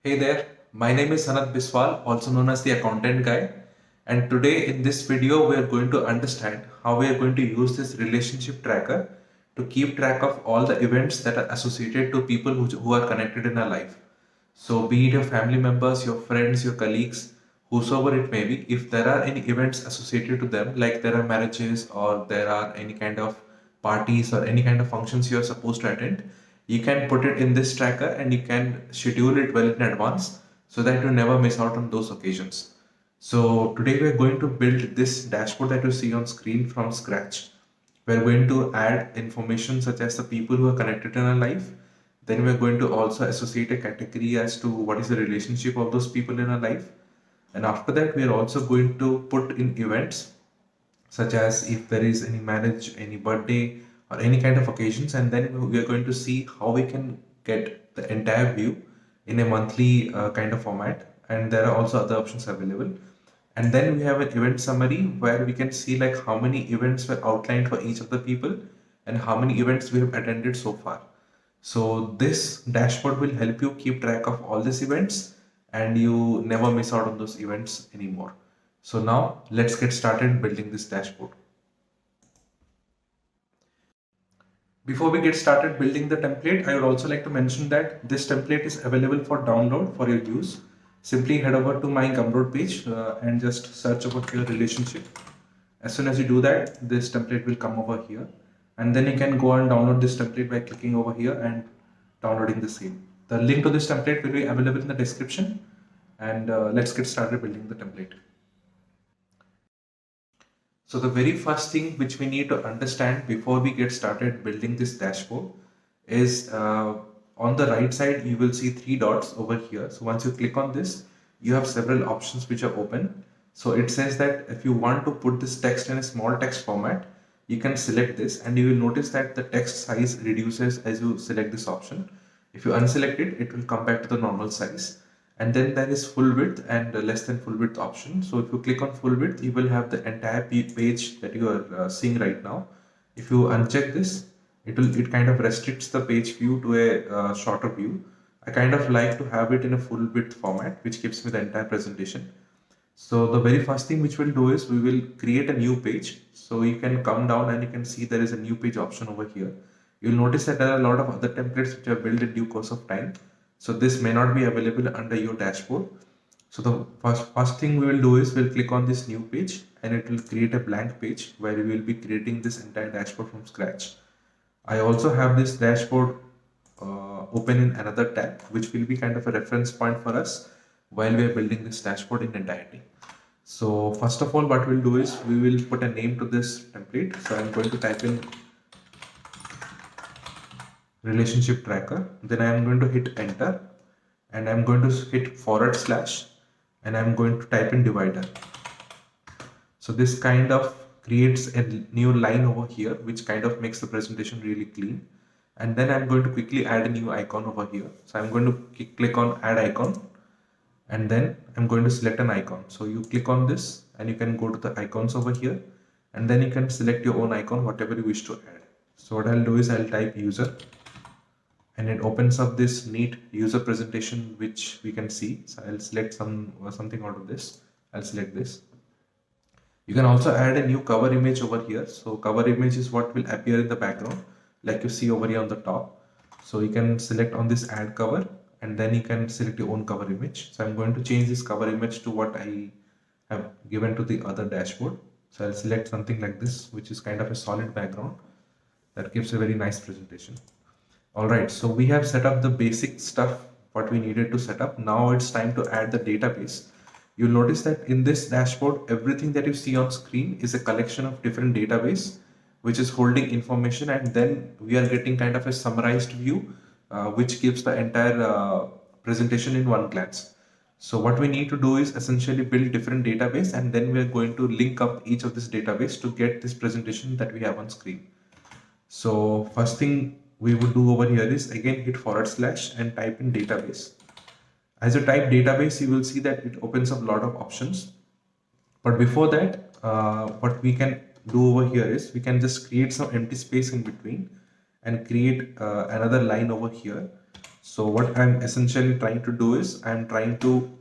Hey there, my name is Sanat Biswal, also known as the Accountant Guy, and today in this video we are going to understand how we are going to use this relationship tracker to keep track of all the events that are associated to people who are connected in our life. So be it your family members, your friends, your colleagues, whosoever it may be, if there are any events associated to them, like there are marriages or there are any kind of parties or any kind of functions you are supposed to attend, you can put it in this tracker and you can schedule it well in advance so that you never miss out on those occasions. So today we are going to build this dashboard that you see on screen from scratch. We're going to add information such as the people who are connected in our life. Then we're going to also associate a category as to what is the relationship of those people in our life. And after that, we are also going to put in events such as if there is any marriage, any birthday, or any kind of occasions, and then we are going to see how we can get the entire view in a monthly kind of format. And there are also other options available. And then we have an event summary where we can see like how many events were outlined for each of the people and how many events we have attended so far. So this dashboard will help you keep track of all these events and you never miss out on those events anymore. So now let's get started building this dashboard. Before we get started building the template, I would also like to mention that this template is available for download for your use. Simply head over to my Gumroad page and just search over your relationship. As soon as you do that, this template will come over here. And then you can go and download this template by clicking over here and downloading the same. The link to this template will be available in the description. And let's get started building the template. So the very first thing which we need to understand before we get started building this dashboard is on the right side, you will see three dots over here. So once you click on this, you have several options which are open. So it says that if you want to put this text in a small text format, you can select this and you will notice that the text size reduces as you select this option. If you unselect it, it will come back to the normal size. And then there is full width and less than full width option. So if you click on full width, you will have the entire page that you are seeing right now. If you uncheck this, it kind of restricts the page view to a shorter view. I kind of like to have it in a full width format, which gives me the entire presentation. So the very first thing which we'll do is we will create a new page. So you can come down and you can see there is a new page option over here. You'll notice that there are a lot of other templates which are built in due course of time. So this may not be available under your dashboard. So the first thing we will do is we'll click on this new page and it will create a blank page where we will be creating this entire dashboard from scratch. I also have this dashboard open in another tab, which will be kind of a reference point for us while we are building this dashboard in entirety. So first of all, what we'll do is we will put a name to this template. So I'm going to type in relationship tracker. Then I am going to hit enter and I'm going to hit / and I'm going to type in divider. So this kind of creates a new line over here, which kind of makes the presentation really clean. And then I'm going to quickly add a new icon over here. So I'm going to click on add icon and then I'm going to select an icon. So you click on this and you can go to the icons over here and then you can select your own icon, whatever you wish to add. So what I'll do is I'll type user and it opens up this neat user presentation which we can see. So I'll select something out of this. I'll select this. You can also add a new cover image over here. So cover image is what will appear in the background like you see over here on the top. So you can select on this add cover and then you can select your own cover image. So I'm going to change this cover image to what I have given to the other dashboard. So I'll select something like this, which is kind of a solid background that gives a very nice presentation. All right, so we have set up the basic stuff, what we needed to set up. Now it's time to add the database. You'll notice that in this dashboard, everything that you see on screen is a collection of different database, which is holding information. And then we are getting kind of a summarized view, which gives the entire presentation in one glance. So what we need to do is essentially build different database, and then we are going to link up each of this database to get this presentation that we have on screen. So first thing we would do over here is again hit / and type in database. As you type database, you will see that it opens up a lot of options. But before that, what we can do over here is we can just create some empty space in between and create another line over here. So what I'm essentially trying to do is I'm trying to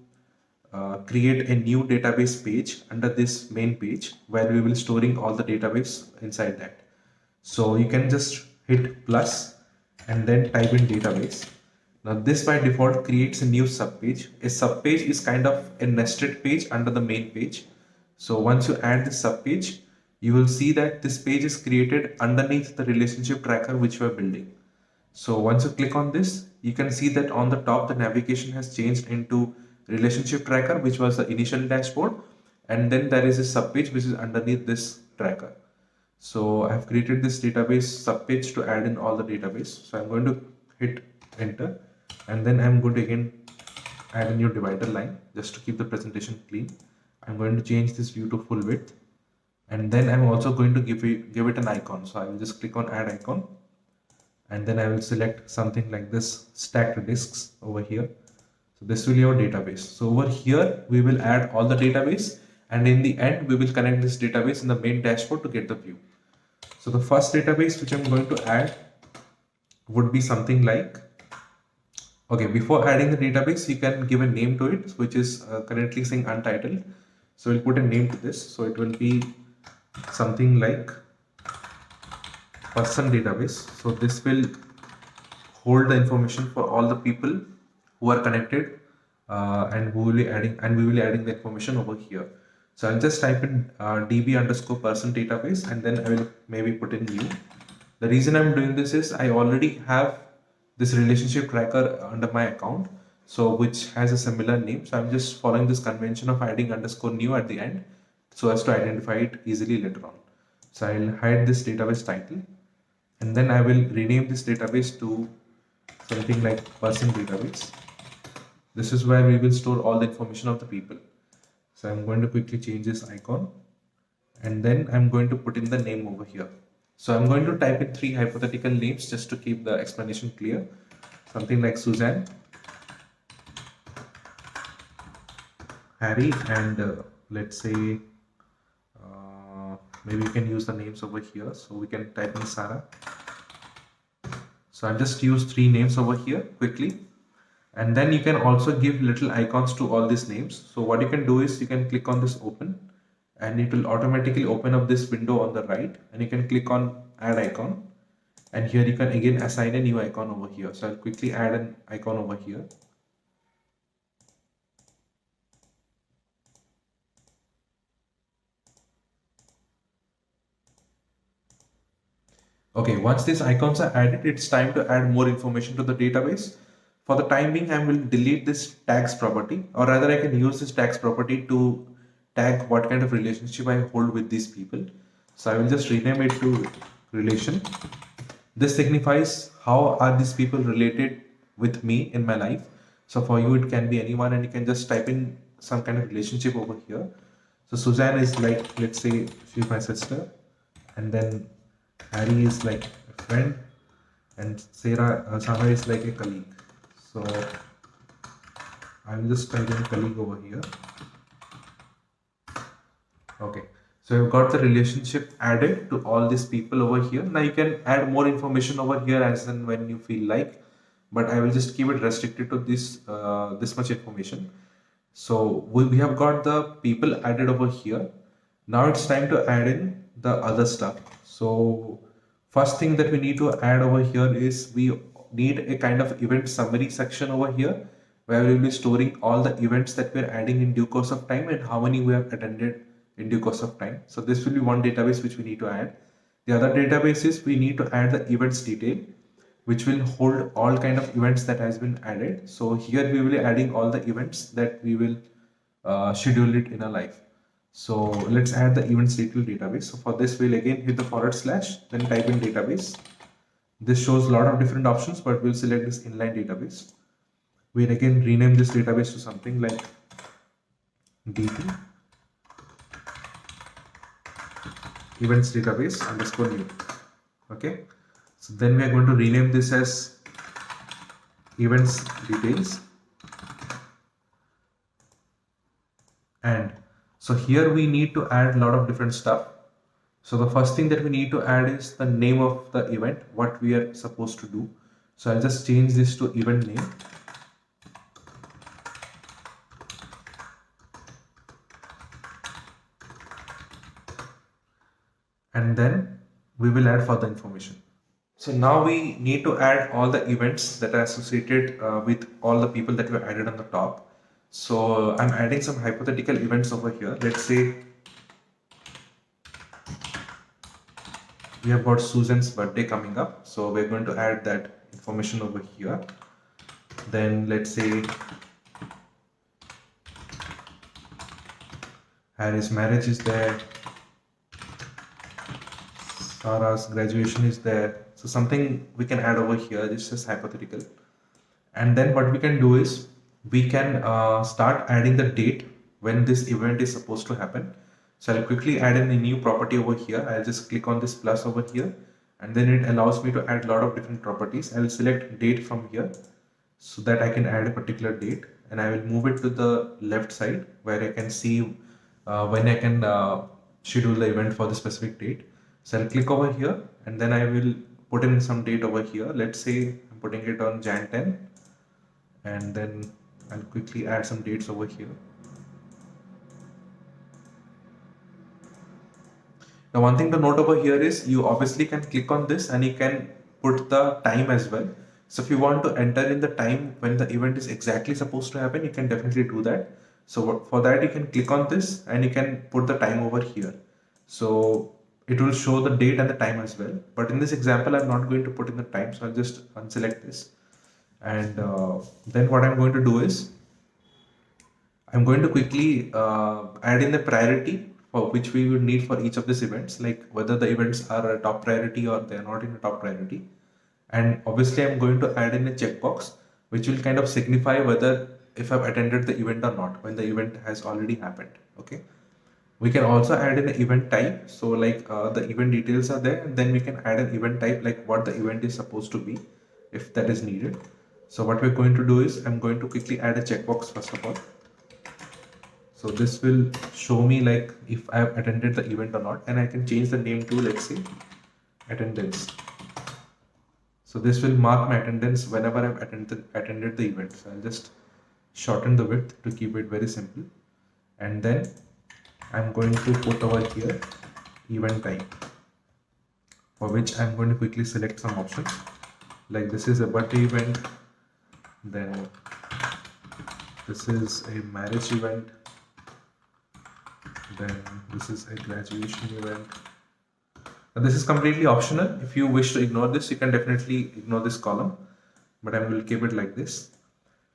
create a new database page under this main page where we will storing all the database inside that. So you can just hit plus and then type in database. Now this by default creates a new subpage. A subpage is kind of a nested page under the main page. So once you add this subpage, you will see that this page is created underneath the relationship tracker which we are building. So once you click on this, you can see that on the top, the navigation has changed into relationship tracker, which was the initial dashboard. And then there is a subpage which is underneath this tracker. So I've created this database subpage to add in all the database. So I'm going to hit enter, and then I'm going to again add a new divider line just to keep the presentation clean. I'm going to change this view to full width, and then I'm also going to give it an icon. So I will just click on add icon, and then I will select something like this stacked disks over here. So this will be our database. So over here we will add all the database, and in the end we will connect this database in the main dashboard to get the view. So the first database which I'm going to add would be something like, okay, before adding the database you can give a name to it, which is currently saying untitled. So we'll put a name to this. So it will be something like person database. So this will hold the information for all the people who are connected, and we will be adding the information over here. So I'll just type in db underscore person database, and then I will maybe put in new. The reason I'm doing this is I already have this relationship tracker under my account, so which has a similar name. So I'm just following this convention of adding underscore new at the end so as to identify it easily later on. So I'll hide this database title, and then I will rename this database to something like person database. This is where we will store all the information of the people. So I'm going to quickly change this icon, and then I'm going to put in the name over here. So I'm going to type in 3 hypothetical names just to keep the explanation clear. Something like Suzanne, Harry, and let's say maybe you can use the names over here. So we can type in Sarah. So I'll just use 3 names over here quickly. And then you can also give little icons to all these names. So what you can do is you can click on this open, and it will automatically open up this window on the right, and you can click on add icon, and here you can again assign a new icon over here. So I'll quickly add an icon over here. Okay, once these icons are added, it's time to add more information to the database. For the time being, I will delete this tags property, or rather I can use this tags property to tag what kind of relationship I hold with these people. So I will just rename it to relation. This signifies how are these people related with me in my life. So for you, it can be anyone, and you can just type in some kind of relationship over here. So Suzanne is like, let's say she's my sister, and then Harry is like a friend, and Sarah is like a colleague. So I will just type in colleague over here. Okay, so you've got the relationship added to all these people over here. Now you can add more information over here as and when you feel like, but I will just keep it restricted to this much information. So we have got the people added over here. Now it's time to add in the other stuff. So first thing that we need to add over here is we need a kind of event summary section over here, where we will be storing all the events that we're adding in due course of time and how many we have attended in due course of time. So this will be one database which we need to add. The other database is we need to add the events detail, which will hold all kind of events that has been added. So here we will be adding all the events that we will schedule it in a life. So let's add the events detail database. So for this, we'll again hit the /, then type in database. This shows a lot of different options, but we'll select this inline database. We'll again rename this database to something like DB events database underscore new. Okay. So then we are going to rename this as events details. And so here we need to add a lot of different stuff. So the first thing that we need to add is the name of the event, what we are supposed to do. So I'll just change this to event name. And then we will add further information. So now we need to add all the events that are associated with all the people that we added on the top. So I'm adding some hypothetical events over here. Let's say we have got Susan's birthday coming up. So we're going to add that information over here. Then let's say Harry's marriage is there. Sarah's graduation is there. So something we can add over here. This is hypothetical. And then what we can do is we can start adding the date when this event is supposed to happen. So I'll quickly add in a new property over here. I'll just click on this plus over here, and then it allows me to add a lot of different properties. I'll select date from here so that I can add a particular date, and I will move it to the left side where I can see when I can schedule the event for the specific date. So I'll click over here, and then I will put in some date over here. Let's say I'm putting it on Jan 10, and then I'll quickly add some dates over here. Now one thing to note over here is you obviously can click on this and you can put the time as well. So if you want to enter in the time when the event is exactly supposed to happen, you can definitely do that. So for that you can click on this and you can put the time over here. So it will show the date and the time as well. But in this example, I'm not going to put in the time. So I'll just unselect this. And then what I'm going to do is I'm going to quickly add in the priority for which we would need for each of these events, like whether the events are a top priority or they're not in a top priority. And obviously I'm going to add in a checkbox which will kind of signify whether if I've attended the event or not when the event has already happened. Okay. We can also add in an event type. So like the event details are there, and then we can add an event type like what the event is supposed to be if that is needed. So what we're going to do is I'm going to quickly add a checkbox first of all. So this will show me like if I have attended the event or not, and I can change the name to, let's say, attendance. So this will mark my attendance whenever I've attended the event. So I'll just shorten the width to keep it very simple. And then I'm going to put over here event type, for which I'm going to quickly select some options. Like this is a birthday event, then this is a marriage event, then this is a graduation event. Now this is completely optional. If you wish to ignore this, you can definitely ignore this column, but I will keep it like this.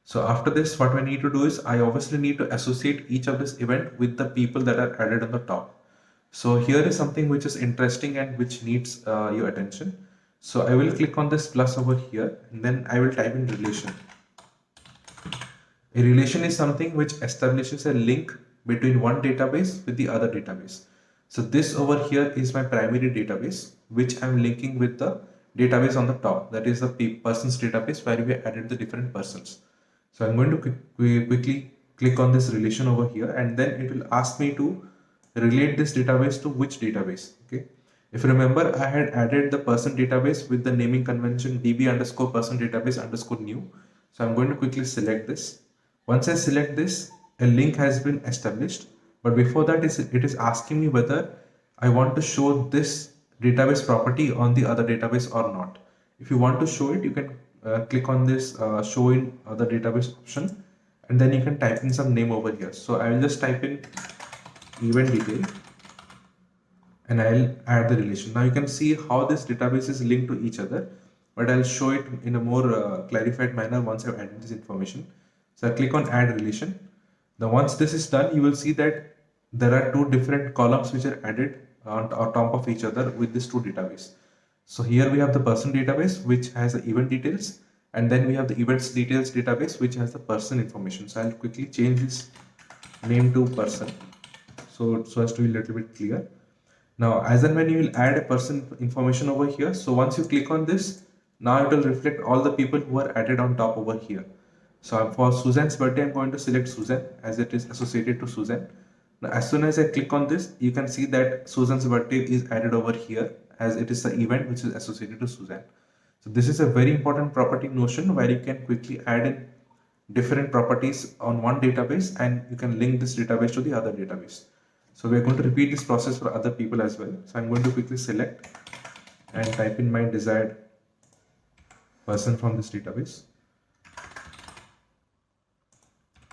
So after this, what we need to do is I obviously need to associate each of this event with the people that are added on the top. So here is something which is interesting and which needs your attention. So I will click on this plus over here, and then I will type in relation. A relation is something which establishes a link between one database with the other database. So this over here is my primary database, which I'm linking with the database on the top. That is the persons database where we added the different persons. So I'm going to quickly click on this relation over here, and then it will ask me to relate this database to which database. Okay. If you remember, I had added the person database with the naming convention db underscore person database underscore new. So I'm going to quickly select this. Once I select this, a link has been established. But before that, it is asking me whether I want to show this database property on the other database or not. If you want to show it, you can click on this show in other database option, and then you can type in some name over here. So I will just type in event detail, and I'll add the relation. Now you can see how this database is linked to each other, but I'll show it in a more clarified manner once I've added this information. So I click on add relation. Now once this is done, you will see that there are two different columns which are added on top of each other with this two database. So here we have the person database which has the event details, and then we have the events details database which has the person information. So I'll quickly change this name to person so as to be a little bit clear. Now as and when you will add a person information over here, so once you click on this, now it will reflect all the people who are added on top over here. So for Susan's birthday, I'm going to select Susan as it is associated to Susan. Now, as soon as I click on this, you can see that Susan's birthday is added over here as it is the event which is associated to Susan. So this is a very important property in Notion where you can quickly add in different properties on one database and you can link this database to the other database. So we're going to repeat this process for other people as well. So I'm going to quickly select and type in my desired person from this database.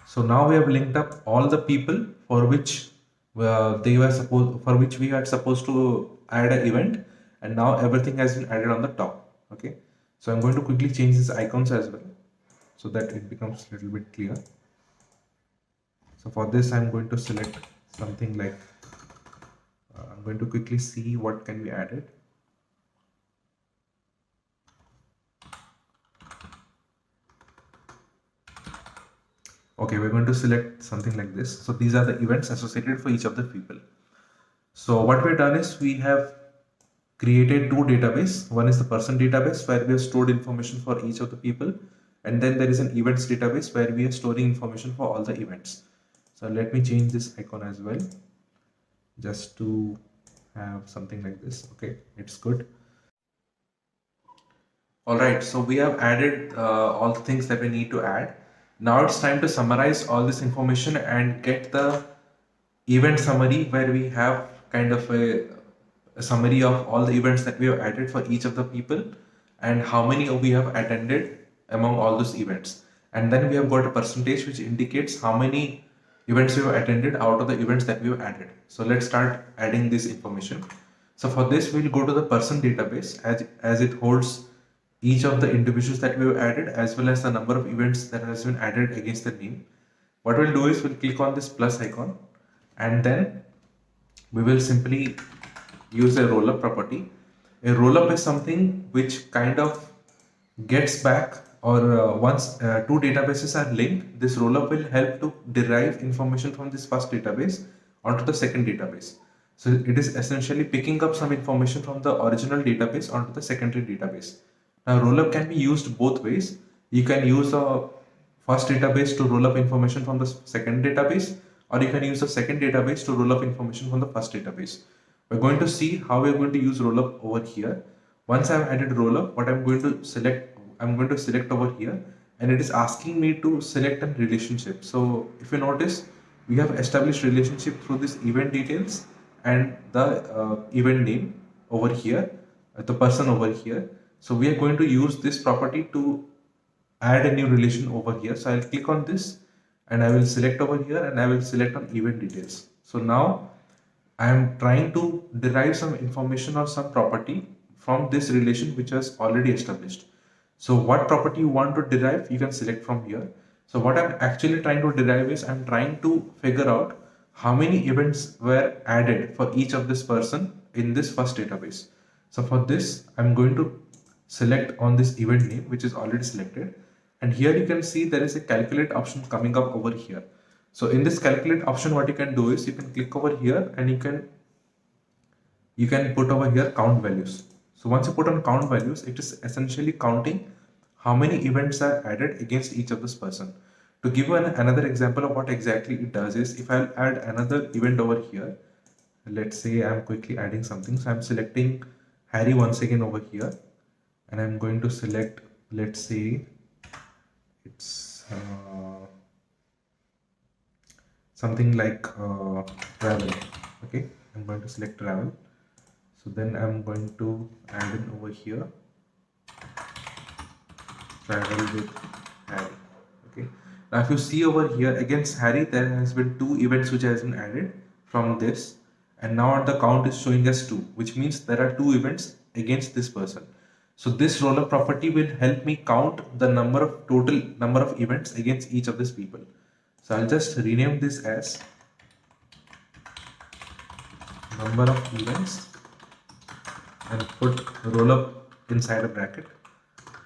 So now we have linked up all the people for which we are supposed to add an event, and now everything has been added on the top. Okay, so I'm going to quickly change these icons as well so that it becomes a little bit clear. So for this, I'm going to select something like I'm going to quickly see what can be added. Okay, we're going to select something like this. So these are the events associated for each of the people. So what we've done is we have created two databases. One is the person database where we have stored information for each of the people. And then there is an events database where we are storing information for all the events. So let me change this icon as well, just to have something like this. Okay, it's good. All right, so we have added all the things that we need to add. Now it's time to summarize all this information and get the event summary where we have kind of a summary of all the events that we have added for each of the people and how many we have attended among all those events. And then we have got a percentage which indicates how many events we have attended out of the events that we have added. So let's start adding this information. So for this, we'll go to the person database as it holds each of the individuals that we have added as well as the number of events that has been added against the name. What we'll do is we'll click on this plus icon and then we will simply use a rollup property. A rollup is something which kind of gets back or once two databases are linked, this rollup will help to derive information from this first database onto the second database. So it is essentially picking up some information from the original database onto the secondary database. Now rollup can be used both ways. You can use the first database to roll up information from the second database, or you can use the second database to roll up information from the first database. We're going to see how we're going to use rollup over here. Once I've added rollup, what I'm going to select over here, and it is asking me to select a relationship. So if you notice, we have established relationship through this event details and the event name over here, the person over here. So we are going to use this property to add a new relation over here. So I'll click on this and I will select over here and I will select on event details. So now I am trying to derive some information or some property from this relation which was already established. So what property you want to derive, you can select from here. So what I'm actually trying to derive is I'm trying to figure out how many events were added for each of this person in this first database. So for this, I'm going to select on this event name, which is already selected. And here you can see there is a calculate option coming up over here. So in this calculate option, what you can do is you can click over here and you can put over here count values. So once you put on count values, it is essentially counting how many events are added against each of this person. To give you another example of what exactly it does is if I'll add another event over here, let's say I'm quickly adding something. So I'm selecting Harry once again over here and I'm going to select, let's say it's something like travel. Okay, I'm going to select travel. So then I'm going to add in over here travel with Harry. Okay, now if you see over here against Harry, there has been two events which has been added from this, and now the count is showing as 2, which means there are 2 events against this person. So this rollup property will help me count the total number of events against each of these people. So I'll just rename this as number of events and put rollup inside a bracket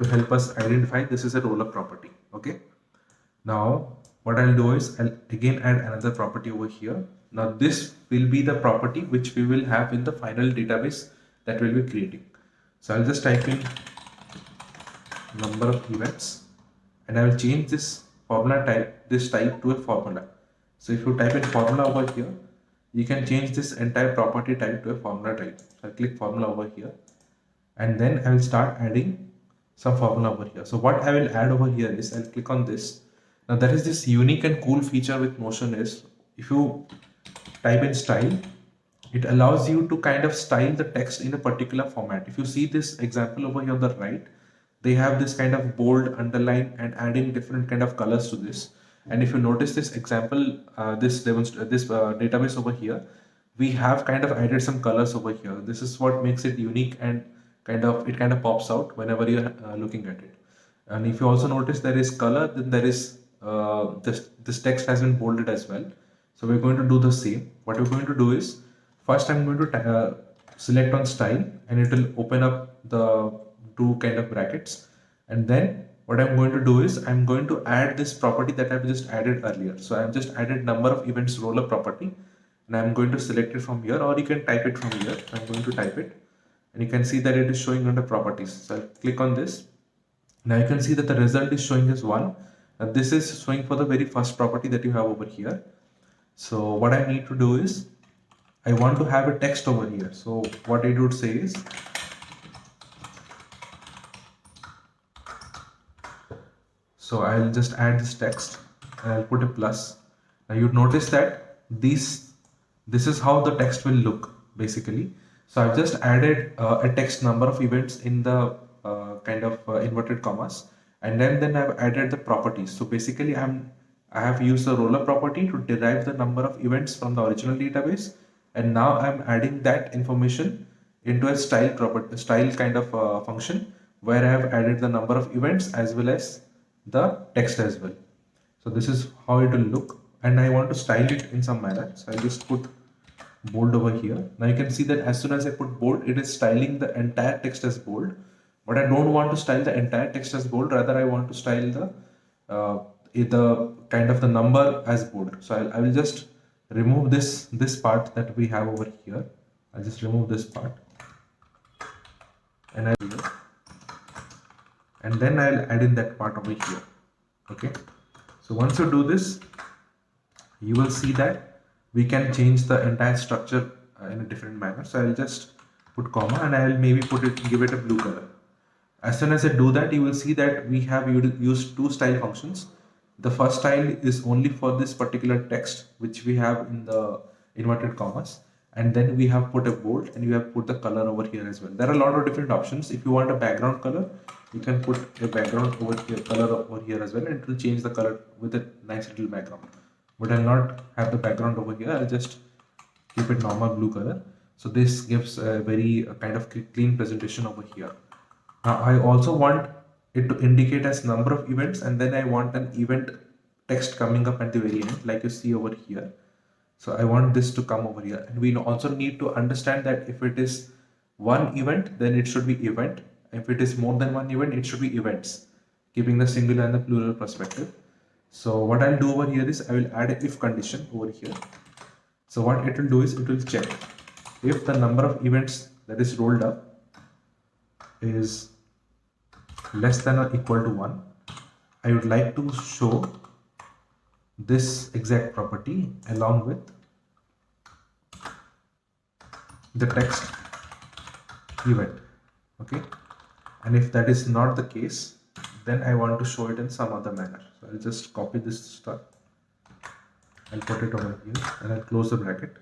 to help us identify this is a rollup property. Okay. Now what I'll do is I'll again add another property over here. Now this will be the property which we will have in the final database that we'll be creating. So I'll just type in number of events and I will change this formula type, to a formula. So if you type in formula over here, you can change this entire property type to a formula type. So I'll click formula over here and then I will start adding some formula over here. So what I will add over here is I'll click on this. Now there is this unique and cool feature with Notion is if you type in style, it allows you to kind of style the text in a particular format. If you see this example over here on the right, they have this kind of bold, underline, and adding different kind of colors to this. And if you notice this example, this database over here, we have kind of added some colors over here. This is what makes it unique and it kind of pops out whenever you're looking at it. And if you also notice there is color, then there is this text has been bolded as well. So we're going to do the same. What we're going to do is first I'm going to select on style, and it will open up the two kind of brackets. And then what I'm going to do is I'm going to add this property that I've just added earlier. So I've just added number of events roller property, and I'm going to select it from here, or you can type it from here. I'm going to type it, and you can see that it is showing under properties. So I'll click on this. Now you can see that the result is showing as 1. And this is showing for the very first property that you have over here. So what I need to do is I want to have a text over here. So what it would say is so I'll just add this text and I'll put a plus. Now you'd notice that this is how the text will look basically. So I've just added a text number of events in the inverted commas, and then I've added the properties. So basically I have used the roller property to derive the number of events from the original database, and now I'm adding that information into a style function where I have added the number of events as well as the text as well. So this is how it will look, and I want to style it in some manner. So I'll just put bold over here. Now you can see that as soon as I put bold, it is styling the entire text as bold. But I don't want to style the entire text as bold. Rather, I want to style the number as bold. So I will just remove this part that we have over here. I'll just remove this part, and then I'll add in that part over here. Okay. So once you do this, you will see that we can change the entire structure in a different manner. So I'll just put comma, and I'll maybe give it a blue color. As soon as I do that, you will see that we have used two style functions. The first style is only for this particular text, which we have in the inverted commas. And then we have put a bold, and we have put the color over here as well. There are a lot of different options. If you want a background color, you can put a background over here, color over here as well, and it will change the color with a nice little background. But I'll not have the background over here. I'll just keep it normal blue color. So this gives a very kind of clean presentation over here. Now I also want it to indicate as number of events, and then I want an event text coming up at the very end, like you see over here. So I want this to come over here, and we also need to understand that if it is one event, then it should be event. If it is more than one event, it should be events, keeping the singular and the plural perspective. So what I'll do over here is I will add an if condition over here. So what it will do is it will check if the number of events that is rolled up is less than or equal to 1. I would like to show this exact property along with the text event. Okay, and if that is not the case, then I want to show it in some other manner. So I'll just copy this stuff, I'll put it over here, and I'll close the bracket,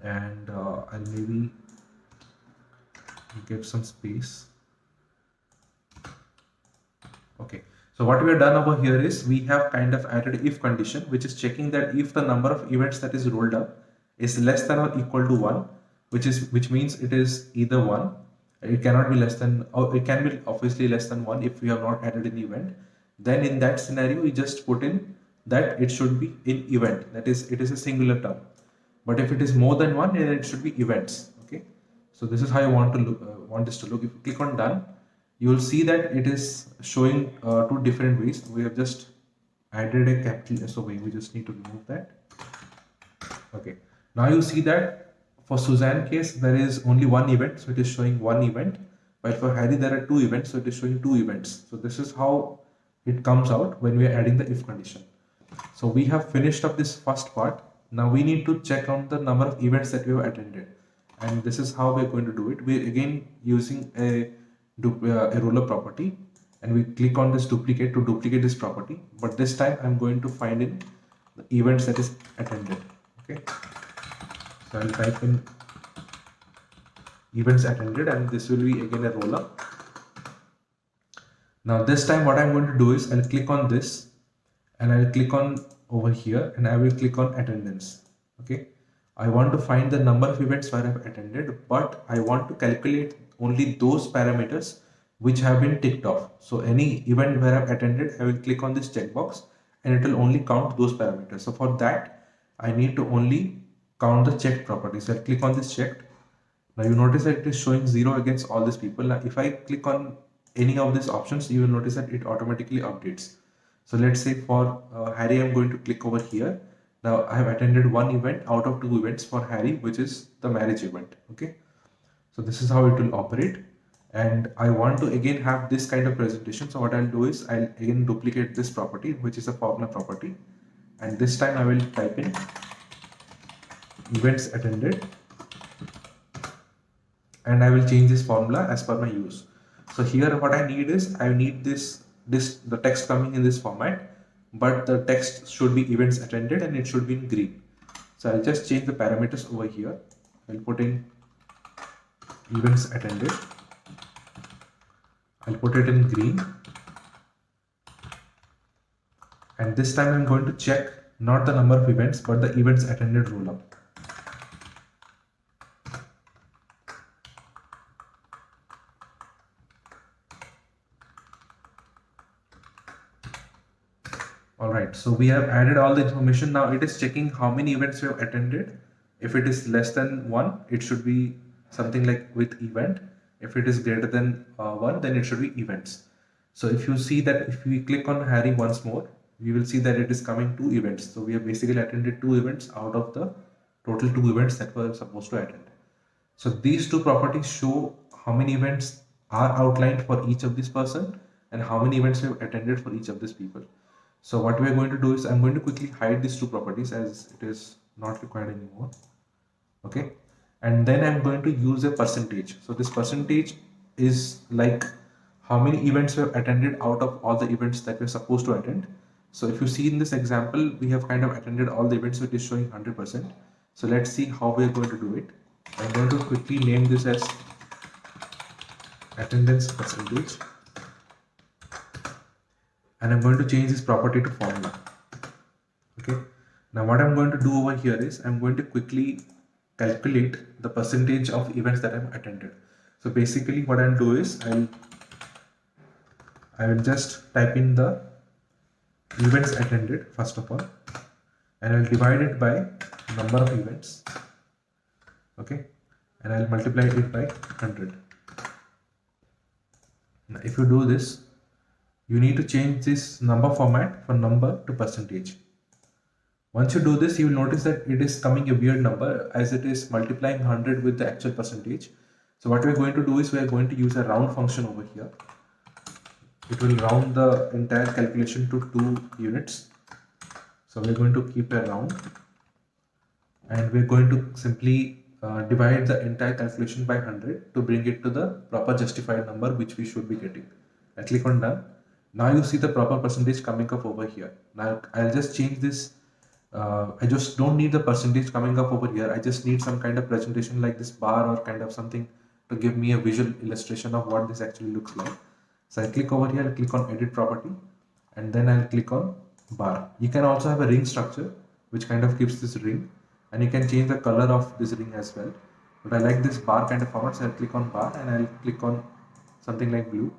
and I'll maybe give some space. Okay, so what we have done over here is we have kind of added if condition, which is checking that if the number of events that is rolled up is less than or equal to 1, which means it is either 1, it cannot be less than, or it can be obviously less than 1 if we have not added an event. Then in that scenario, we just put in that it should be in event, that is, it is a singular term. But if it is more than 1, then it should be events. Okay, so this is how I want to look, want this to look. If you click on done, you will see that it is showing two different ways. We have just added a capital S over here. We just need to remove that. Okay, now you see that for Suzanne case, there is only one event, so it is showing one event. But for Harry, there are two events, so it is showing two events. So this is how it comes out when we are adding the if condition. So we have finished up this first part. Now we need to check on the number of events that we have attended. And this is how we're going to do it. We're again using a a roller property, and we click on this duplicate to duplicate this property, but this time I'm going to find in the events that is attended. Okay, so I'll type in events attended, and this will be again a roll up. Now this time what I'm going to do is I'll click on this, and I'll click on over here, and I will click on attendance. Okay, I want to find the number of events where I've attended, but I want to calculate only those parameters which have been ticked off. So any event where I've attended, I will click on this checkbox, and it will only count those parameters. So for that, I need to only count the checked properties. I'll click on this checked. Now you notice that it is showing 0 against all these people. Now if I click on any of these options, you will notice that it automatically updates. So let's say for Harry, I'm going to click over here. Now I have attended one event out of 2 events for Harry, which is the marriage event. Okay, so this is how it will operate, and I want to again have this kind of presentation. So what I'll do is I'll again duplicate this property, which is a formula property, and this time I will type in events attended, and I will change this formula as per my use. So here what I need is I need the text coming in this format, but the text should be events attended and it should be in green. So I'll just change the parameters over here. I'll put in events attended. I'll put it in green, and this time I'm going to check not the number of events but the events attended roll up. Alright, so we have added all the information. Now it is checking how many events we have attended. If it is less than 1, it should be something like with event. If it is greater than 1, then it should be events. So if you see that if we click on Harry once more, we will see that it is coming 2 events. So we have basically attended 2 events out of the total 2 events that we were supposed to attend. So these 2 properties show how many events are outlined for each of this person and how many events we have attended for each of these people. So what we are going to do is I'm going to quickly hide these 2 properties as it is not required anymore. Okay, and then I'm going to use a percentage. So this percentage is like how many events we have attended out of all the events that we're supposed to attend. So if you see in this example, we have kind of attended all the events, so it is showing 100%. So let's see how we are going to do it. I'm going to quickly name this as attendance percentage, and I'm going to change this property to formula. Okay, now what I'm going to do over here is I'm going to quickly calculate the percentage of events that I've attended. So basically what I'll do is I will just type in the events attended first of all, and I'll divide it by number of events. Okay, and I'll multiply it by 100. Now if you do this, you need to change this number format from number to percentage. Once you do this, you will notice that it is coming a weird number as it is multiplying 100 with the actual percentage. So what we are going to do is we are going to use a round function over here. It will round the entire calculation to 2 units. So we're going to keep a round, and we're going to simply divide the entire calculation by 100 to bring it to the proper justified number which we should be getting. I click on done. Now you see the proper percentage coming up over here. Now I'll just change this. I just don't need the percentage coming up over here. I just need some kind of presentation like this bar or kind of something to give me a visual illustration of what this actually looks like. So I click over here, I'll click on edit property, and then I'll click on bar. You can also have a ring structure which kind of gives this ring, and you can change the color of this ring as well. But I like this bar kind of format, so I'll click on bar and I'll click on something like blue,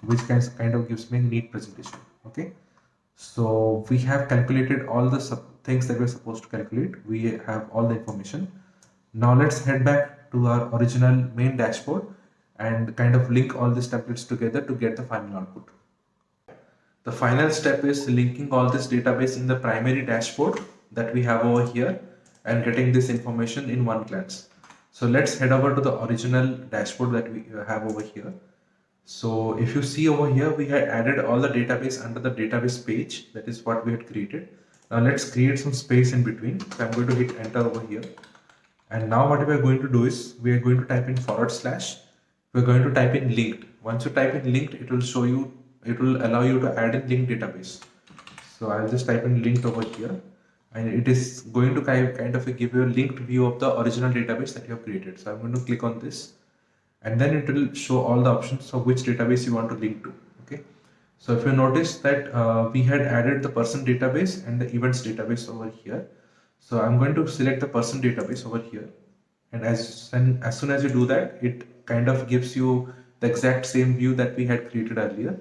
which kind of gives me a neat presentation. Okay, so we have calculated all the things that we're supposed to calculate. We have all the information. Now let's head back to our original main dashboard and kind of link all these templates together to get the final output. The final step is linking all this database in the primary dashboard that we have over here and getting this information in one glance. So let's head over to the original dashboard that we have over here. So if you see over here, we had added all the database under the database page. That is what we had created. Now let's create some space in between. So I'm going to hit enter over here. And now what we are going to do is we are going to type in /, we're going to type in linked. Once you type in linked, it will show you, it will allow you to add in linked database. So I'll just type in linked over here, and it is going to kind of give you a linked view of the original database that you have created. So I'm going to click on this, and then it will show all the options of which database you want to link to. Okay. So if you notice that we had added the person database and the events database over here. So I'm going to select the person database over here. And as soon as you do that, it kind of gives you the exact same view that we had created earlier.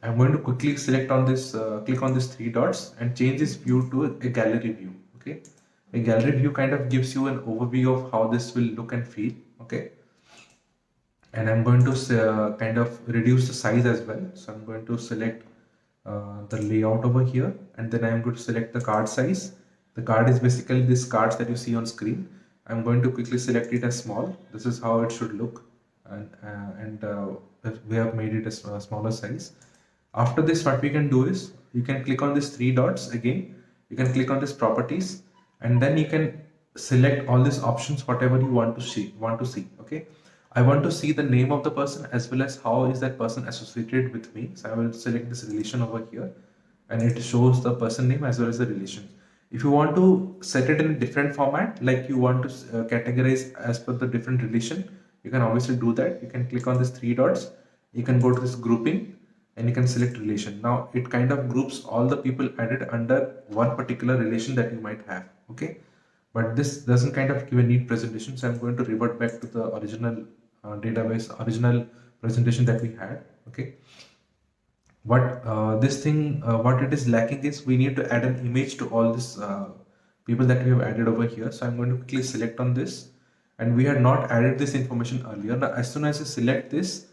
I'm going to quickly select on this, click on these three dots and change this view to a gallery view. Okay. A gallery view kind of gives you an overview of how this will look and feel. Okay. And I'm going to kind of reduce the size as well. So I'm going to select the layout over here, and then I'm going to select the card size. The card is basically this cards that you see on screen. I'm going to quickly select it as small. This is how it should look, and we have made it a smaller size. After this, what we can do is you can click on these three dots again. You can click on this properties, and then you can select all these options, whatever you want to see. Okay. I want to see the name of the person as well as how is that person associated with me. So I will select this relation over here, and it shows the person name as well as the relation. If you want to set it in a different format, like you want to categorize as per the different relation, you can obviously do that. You can click on these three dots. You can go to this grouping, and you can select relation. Now it kind of groups all the people added under one particular relation that you might have. Okay. But this doesn't kind of give a neat presentation, so I'm going to revert back to the original database, original presentation that we had. Okay. What what it is lacking is we need to add an image to all these people that we have added over here. So I'm going to quickly select on this, and we had not added this information earlier. Now as soon as you select this,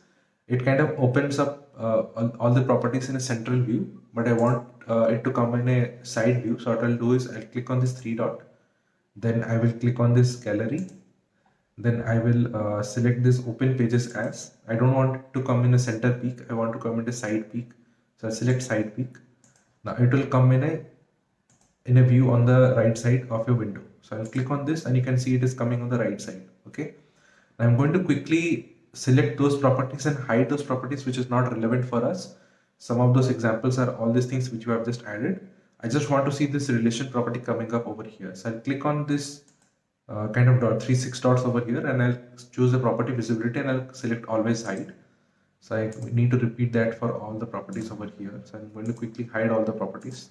it kind of opens up all the properties in a central view, but I want it to come in a side view. So what I'll do is I'll click on this three dot, then I will click on this gallery, then I will select this open pages as. I don't want it to come in a center peak, I want to come in a side peak. So I select side peak. Now it will come in a view on the right side of your window. So I'll click on this, and you can see it is coming on the right side. Okay. Now I'm going to quickly select those properties and hide those properties which is not relevant for us. Some of those examples are all these things which we have just added. I just want to see this relation property coming up over here. So I'll click on this kind of dot, 3 6 dots over here, and I'll choose the property visibility, and I'll select always hide. So I need to repeat that for all the properties over here. So I'm going to quickly hide all the properties.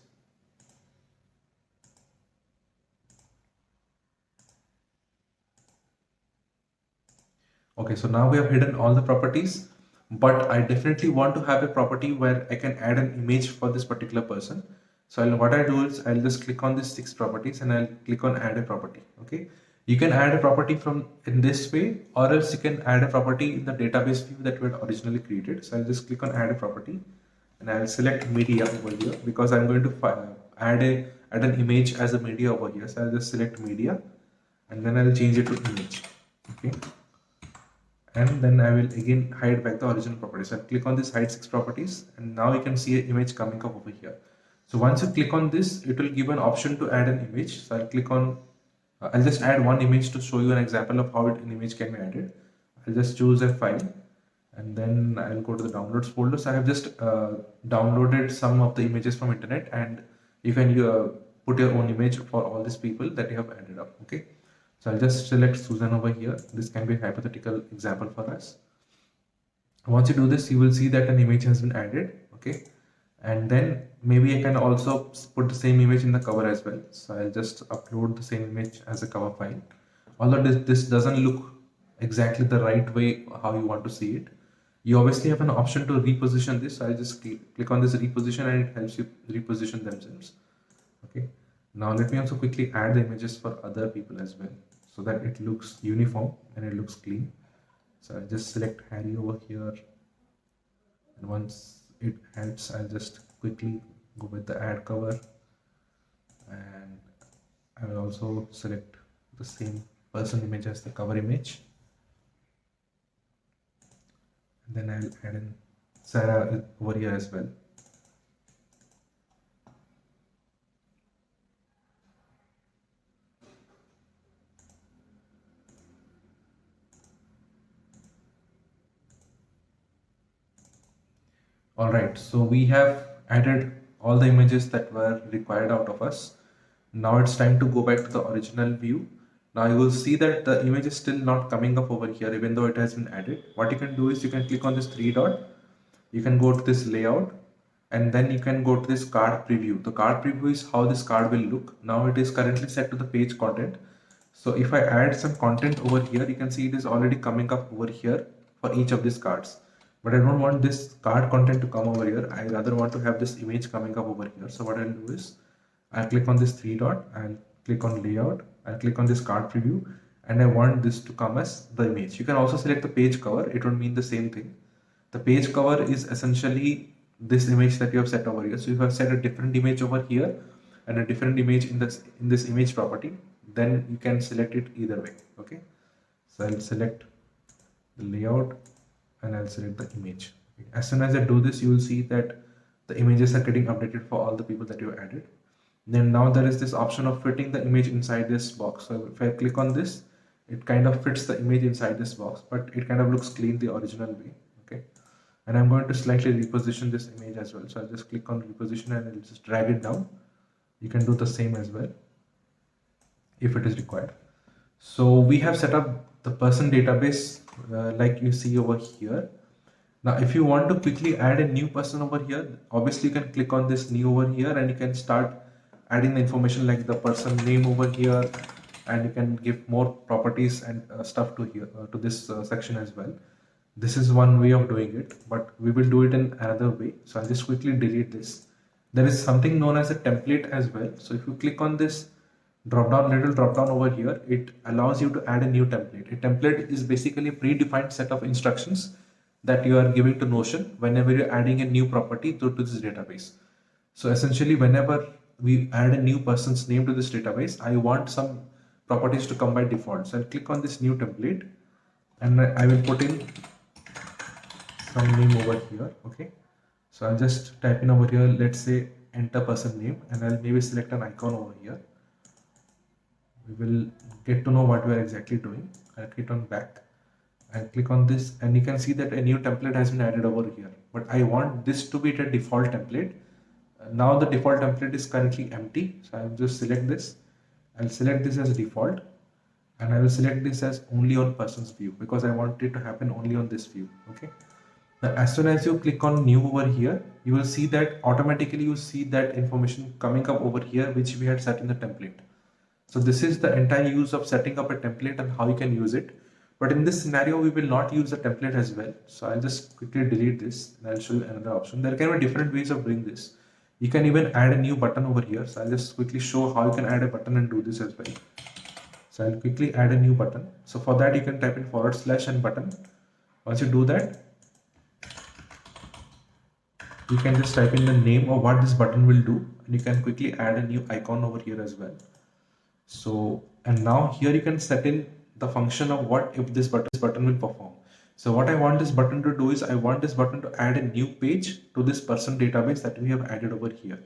Okay, so now we have hidden all the properties, but I definitely want to have a property where I can add an image for this particular person. So what I do is I'll just click on these 6 properties, and I'll click on add a property. Okay, you can add a property from in this way, or else you can add a property in the database view that we had originally created. So I'll just click on add a property, and I'll select media over here because I'm going to add an image as a media over here. So I'll just select media, and then I'll change it to image. Okay, and then I will again hide back the original properties. So I'll click on this hide 6 properties, and now you can see an image coming up over here. So once you click on this, it will give an option to add an image. So I'll click on, I'll just add one image to show you an example of how an image can be added. I'll just choose a file, and then I'll go to the downloads folder. So I have just downloaded some of the images from internet, and you can put your own image for all these people that you have added up. Okay. So I'll just select Susan over here. This can be a hypothetical example for us. Once you do this, you will see that an image has been added. Okay. And then maybe I can also put the same image in the cover as well. So I'll just upload the same image as a cover file. Although this doesn't look exactly the right way how you want to see it, you obviously have an option to reposition this. So I'll just click on this reposition, and it helps you reposition themselves. Okay. Now let me also quickly add the images for other people as well, so that it looks uniform and it looks clean. So I'll just select Harry over here, and once it adds, I'll just quickly go with the add cover, and I will also select the same person image as the cover image, and then I'll add in Sarah over here as well. Alright, so we have added all the images that were required out of us. Now it's time to go back to the original view. Now you will see that the image is still not coming up over here even though it has been added. What you can do is you can click on this three dot, you can go to this layout, and then you can go to this card preview. The card preview is how this card will look. Now it is currently set to the page content. So if I add some content over here, you can see it is already coming up over here for each of these cards. But I don't want this card content to come over here. I rather want to have this image coming up over here. So what I'll do is I'll click on this three dot, I'll click on layout, I'll click on this card preview, and I want this to come as the image. You can also select the page cover. It would mean the same thing. The page cover is essentially this image that you have set over here. So if you have set a different image over here and a different image in this image property, then you can select it either way. Okay, so I'll select the layout and I'll select the image. As soon as I do this, you will see that the images are getting updated for all the people that you added. Then now there is this option of fitting the image inside this box. So if I click on this, it kind of fits the image inside this box, but it kind of looks clean the original way. Okay, and I'm going to slightly reposition this image as well. So I'll just click on reposition and I'll just drag it down. You can do the same as well if it is required. So we have set up the person database like you see over here. Now if you want to quickly add a new person over here, obviously you can click on this new over here and you can start adding the information like the person name over here, and you can give more properties and stuff to here to this section as well. This is one way of doing it, but we will do it in another way. So I'll just quickly delete this. There is something known as a template as well. So if you click on this little drop down over here, it allows you to add a new template. A template is basically a predefined set of instructions that you are giving to Notion whenever you're adding a new property to this database. So essentially, whenever we add a new person's name to this database, I want some properties to come by default. So I'll click on this new template and I will put in some name over here. Okay, so I'll just type in over here, let's say enter person name, and I'll maybe select an icon over here. We will get to know what we are exactly doing. I'll click on back. I'll click on this and you can see that a new template has been added over here. But I want this to be the default template. Now the default template is currently empty. So I'll just select this. I'll select this as default and I will select this as only on person's view because I want it to happen only on this view. Okay. Now as soon as you click on new over here, you will see that automatically you see that information coming up over here which we had set in the template. So this is the entire use of setting up a template and how you can use it. But in this scenario, we will not use the template as well. So I'll just quickly delete this and I'll show you another option. There can be different ways of doing this. You can even add a new button over here. So I'll just quickly show how you can add a button and do this as well. So I'll quickly add a new button. So for that, you can type in / and button. Once you do that, you can just type in the name of what this button will do. And you can quickly add a new icon over here as well. So, and now here you can set in the function of what if this button will perform. So what I want this button to do is I want this button to add a new page to this person database that we have added over here.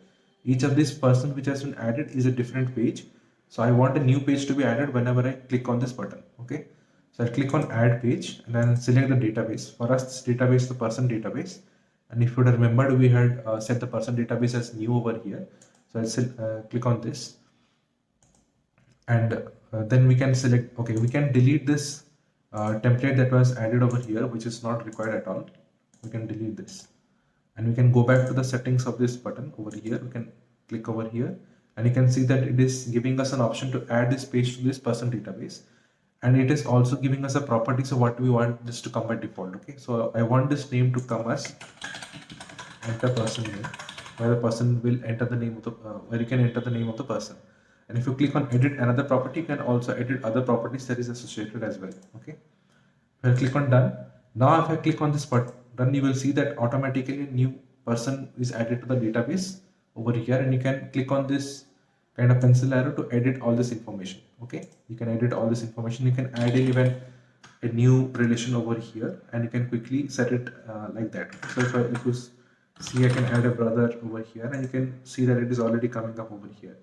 Each of this person which has been added is a different page. So I want a new page to be added whenever I click on this button. Okay. So I'll click on add page and then select the database. For us, this database is the person database. And if you would have remembered, we had set the person database as new over here. So I'll click on this. And then we can select, okay, we can delete this template that was added over here, which is not required at all. We can delete this and we can go back to the settings of this button over here. We can click over here and you can see that it is giving us an option to add this page to this person database. And it is also giving us a property. So what we want this to come by default. Okay, so I want this name to come as enter person name, where the person will enter the name of the, where you can enter the name of the person. And if you click on edit another property, you can also edit other properties that is associated as well. Okay. I'll click on done. Now if I click on this button, you will see that automatically a new person is added to the database over here, and you can click on this kind of pencil arrow to edit all this information. Okay. You can edit all this information. You can add even a new relation over here and you can quickly set it like that. So if you see, I can add a brother over here and you can see that it is already coming up over here.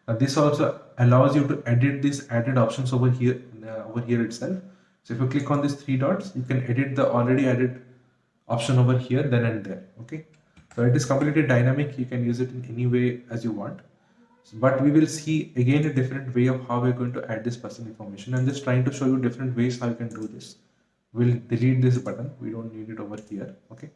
Now this also allows you to edit these added options over here itself. So if you click on these three dots, you can edit the already added option over here, then and there. Okay. So it is completely dynamic. You can use it in any way as you want. But we will see again a different way of how we're going to add this person information. I'm just trying to show you different ways how you can do this. We'll delete this button. We don't need it over here. Okay.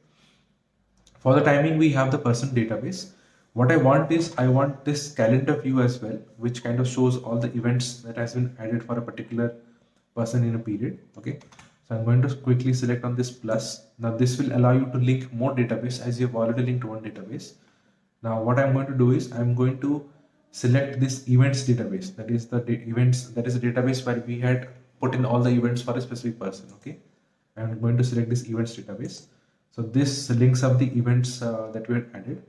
For the timing, we have the person database. What I want is I want this calendar view as well, which kind of shows all the events that has been added for a particular person in a period. Okay. So I'm going to quickly select on this plus. Now this will allow you to link more database as you have already linked one database. Now what I'm going to do is I'm going to select this events database. That is the events, that is a database where we had put in all the events for a specific person. Okay. I'm going to select this events database. So this links up the events that we had added,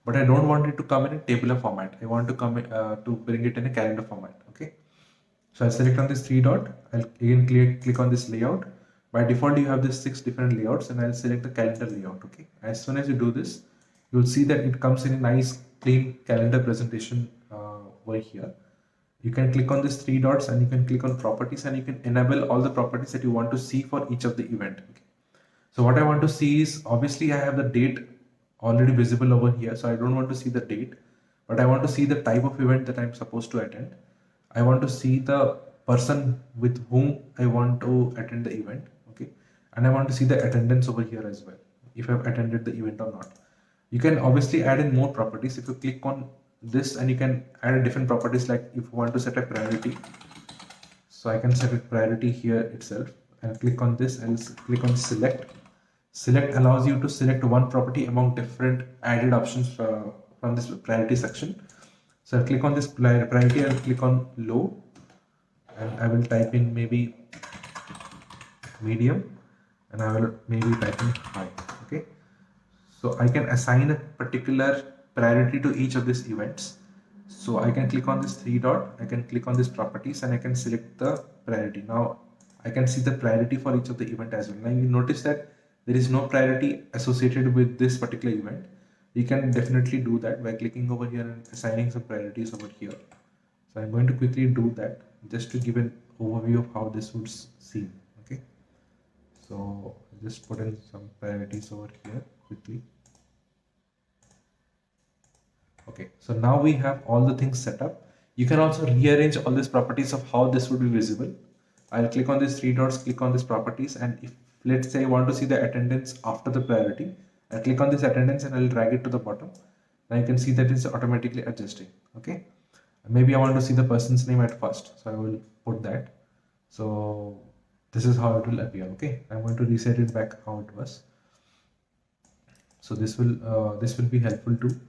but I don't want it to come in a tabular format. I want to come to bring it in a calendar format. Okay. So I'll select on this three dot. I'll again click on this layout. By default, you have this 6 different layouts, and I'll select the calendar layout. Okay. As soon as you do this, you'll see that it comes in a nice clean calendar presentation over here. You can click on these three dots and you can click on properties, and you can enable all the properties that you want to see for each of the event. Okay. So what I want to see is, obviously I have the date already visible over here. So I don't want to see the date, but I want to see the type of event that I'm supposed to attend. I want to see the person with whom I want to attend the event. Okay. And I want to see the attendance over here as well, if I've attended the event or not. You can obviously add in more properties if you click on this, and you can add different properties, like if you want to set a priority. So I can set a priority here itself and click on this and click on select. Select allows you to select one property among different added options from this priority section. So I'll click on this priority and click on low, and I will type in maybe medium, and I will maybe type in high. Okay. So I can assign a particular priority to each of these events. So I can click on this three dot, I can click on this properties, and I can select the priority. Now I can see the priority for each of the event as well. Now you notice that there is no priority associated with this particular event. You can definitely do that by clicking over here and assigning some priorities over here. So I'm going to quickly do that just to give an overview of how this would seem. Okay. So just put in some priorities over here quickly. Okay, so now we have all the things set up. You can also rearrange all these properties of how this would be visible. I'll click on these three dots, click on these properties, and if let's say I want to see the attendance after the priority, I'll click on this attendance and I'll drag it to the bottom. Now you can see that it's automatically adjusting. Okay, maybe I want to see the person's name at first, so I will put that. So this is how it will appear. Okay, I'm going to reset it back how it was. So this will be helpful to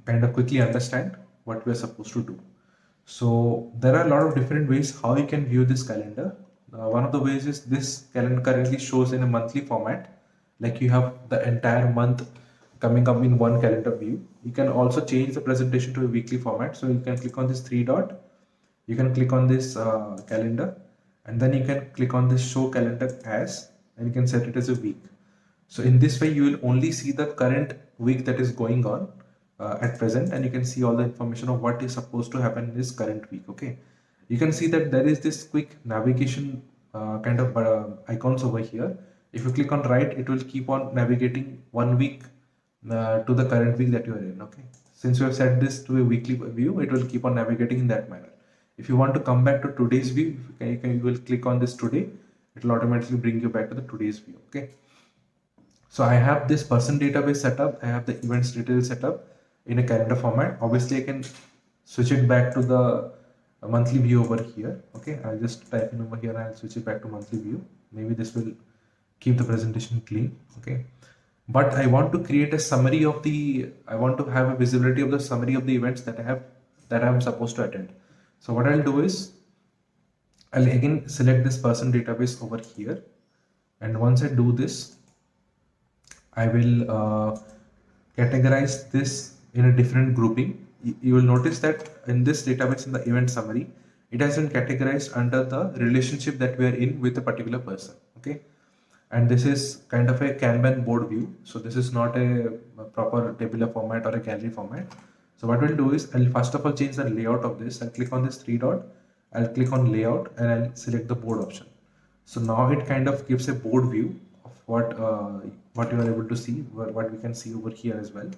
kind of quickly understand what we're supposed to do. So there are a lot of different ways how you can view this calendar. One of the ways is this calendar currently shows in a monthly format, like you have the entire month coming up in one calendar view. You can also change the presentation to a weekly format. So you can click on this three dot, you can click on this calendar, and then you can click on this show calendar as, and you can set it as a week. So in this way, you will only see the current week that is going on at present, and you can see all the information of what is supposed to happen in this current week. Okay, you can see that there is this quick navigation kind of icons over here. If you click on right, it will keep on navigating 1 week to the current week that you are in. Okay, since you have set this to a weekly view, it will keep on navigating in that manner. If you want to come back to today's view, you will click on this today. It will automatically bring you back to the today's view. Okay, so I have this person database set up. I have the events details set up in a calendar format. Obviously I can switch it back to the monthly view over here. Okay, I'll just type in over here and I'll switch it back to monthly view. Maybe this will keep the presentation clean. Okay, but I want to create a summary of I want to have a visibility of the summary of the events that I'm supposed to attend. So what I'll do is I'll again select this person database over here, and once I do this, I will categorize this in a different grouping. You will notice that in this database, in the event summary, it has been categorized under the relationship that we are in with a particular person. Okay, and this is kind of a Kanban board view. So this is not a proper tabular format or a gallery format. So what we'll do is I'll first of all change the layout of this. I'll click on this three dot, I'll click on layout, and I'll select the board option. So now it kind of gives a board view of what you are able to see, what we can see over here as well.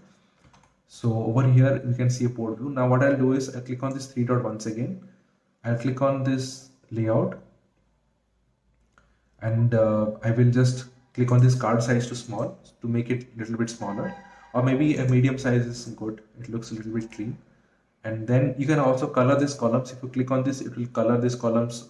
So over here we can see a port view. Now what I'll do is I'll click on this three dot once again. I'll click on this layout, and I will just click on this card size to small to make it a little bit smaller, or maybe a medium size is good. It looks a little bit clean. And then you can also color these columns. If you click on this, it will color these columns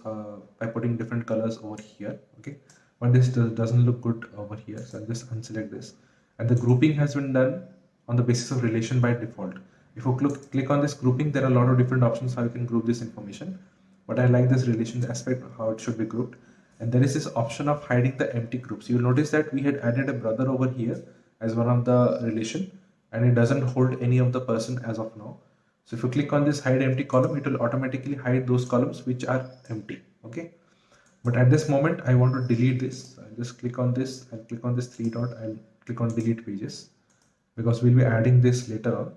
by putting different colors over here. Okay, but this doesn't look good over here, so I'll just unselect this. And the grouping has been done on the basis of relation by default. If you click on this grouping, there are a lot of different options how you can group this information, but I like this relation aspect, how it should be grouped. And there is this option of hiding the empty groups. You'll notice that we had added a brother over here as one of the relation, and it doesn't hold any of the person as of now. So if you click on this hide empty column, it will automatically hide those columns which are empty. Okay, but at this moment I want to delete this. I'll just click on this and click on this three dot. I'll click on delete pages because we'll be adding this later on.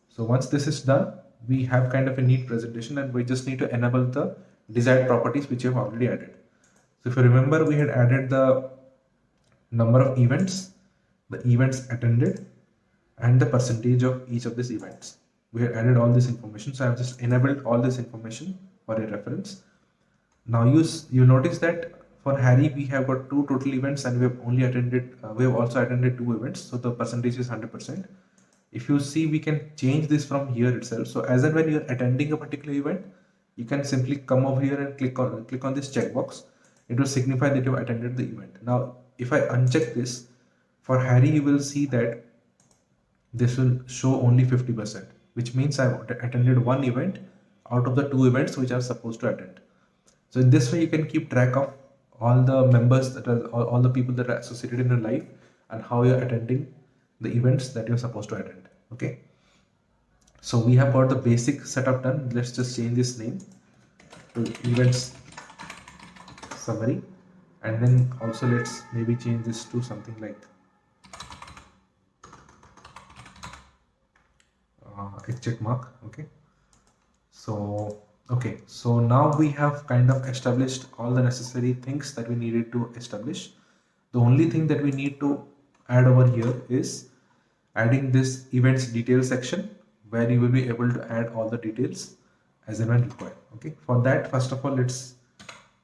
So once this is done, we have kind of a neat presentation, and we just need to enable the desired properties which you have already added. So if you remember, we had added the number of events, the events attended, and the percentage of each of these events. We have added all this information, so I've just enabled all this information for a reference. Now you notice that for Harry we have got 2 total events, and we have also attended 2 events, so the percentage is 100%. If you see, we can change this from here itself. So as and when you're attending a particular event, you can simply come over here and click on this checkbox. It will signify that you've attended the event. Now if I uncheck this, for Harry you will see that this will show only 50%, which means I've attended 1 event out of the 2 events which I'm supposed to attend. So in this way you can keep track of all the members that are all the people that are associated in your life and how you're attending the events that you're supposed to attend. Okay, so we have got the basic setup done. Let's just change this name to events summary, and then also let's maybe change this to something like a check mark. Okay, so now we have kind of established all the necessary things that we needed to establish. The only thing that we need to add over here is adding this events detail section, where you will be able to add all the details as and when required. Okay, for that, first of all, let's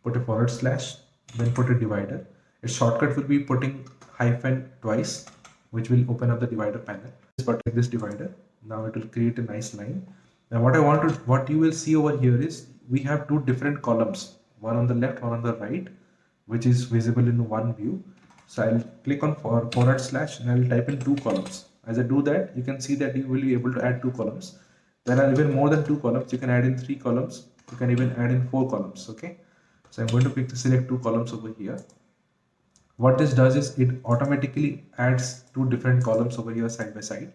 put a forward slash, then put a divider. Its shortcut will be putting hyphen twice, which will open up the divider panel. But this divider, now it will create a nice line. Now what you will see over here is we have 2 different columns, one on the left, one on the right, which is visible in one view. So I'll click on forward slash and I'll type in 2 columns. As I do that, you can see that you will be able to add 2 columns. There are even more than 2 columns. You can add in 3 columns. You can even add in 4 columns. Okay, so I'm going to select 2 columns over here. What this does is it automatically adds 2 different columns over here side by side.